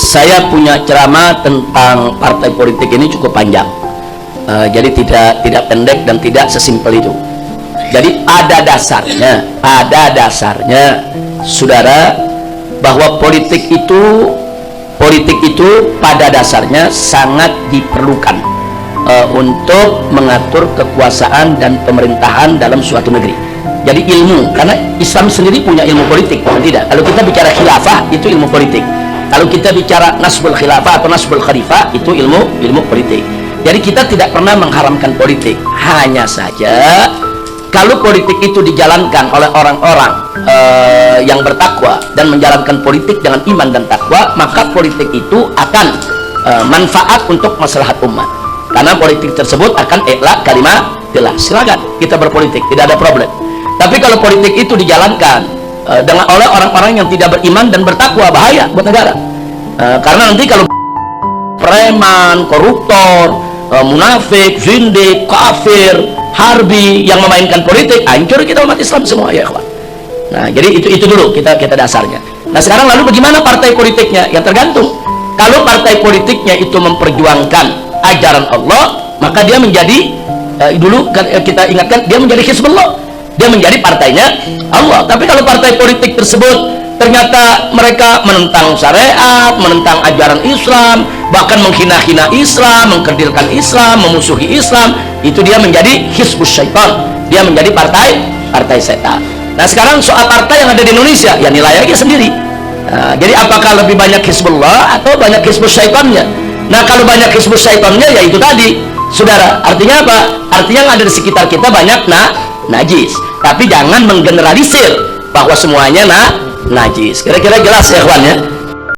Saya punya ceramah tentang partai politik ini cukup panjang, jadi tidak pendek dan tidak sesimpel itu. Jadi pada dasarnya saudara, bahwa politik itu pada dasarnya sangat diperlukan untuk mengatur kekuasaan dan pemerintahan dalam suatu negeri. Jadi ilmu, karena Islam sendiri punya ilmu politik, tidak? Kalau kita bicara khilafah, itu ilmu politik. Kalau kita bicara nasbul khilafah atau nasbul khalifah, itu ilmu politik. Jadi kita tidak pernah mengharamkan politik. Hanya saja kalau politik itu dijalankan oleh orang-orang yang bertakwa dan menjalankan politik dengan iman dan takwa, maka politik itu akan manfaat untuk maslahat umat. Karena politik tersebut akan i'la kalimatillah. Silakan kita berpolitik, tidak ada problem. Tapi kalau politik itu dijalankan oleh orang-orang yang tidak beriman dan bertakwa, bahaya buat negara. Karena nanti kalau preman, koruptor, munafik, zindik, kafir, harbi yang memainkan politik, hancur kita umat Islam semua, ya kawan. Nah, jadi itu dulu kita dasarnya. Nah, sekarang lalu bagaimana partai politiknya? Yang tergantung. Kalau partai politiknya itu memperjuangkan ajaran Allah, maka dia menjadi dulu kita ingatkan, dia menjadi Hizbullah. Dia menjadi partainya Allah. Tapi kalau partai politik tersebut ternyata mereka menentang syariat, menentang ajaran Islam, bahkan menghina-hina Islam, mengkerdilkan Islam, memusuhi Islam, itu dia menjadi Hizbus Syaitan. Dia menjadi partai setan. Nah, sekarang soal partai yang ada di Indonesia, ya nilai aja sendiri. Nah, jadi apakah lebih banyak Hizbullah atau banyak Hizbus Syaitannya? Nah, kalau banyak Hizbus Syaitannya, ya itu tadi, saudara. Artinya apa? Artinya yang ada di sekitar kita banyak najis. Tapi jangan menggeneralisir bahwa semuanya najis. Kira-kira jelas ya kawan ya.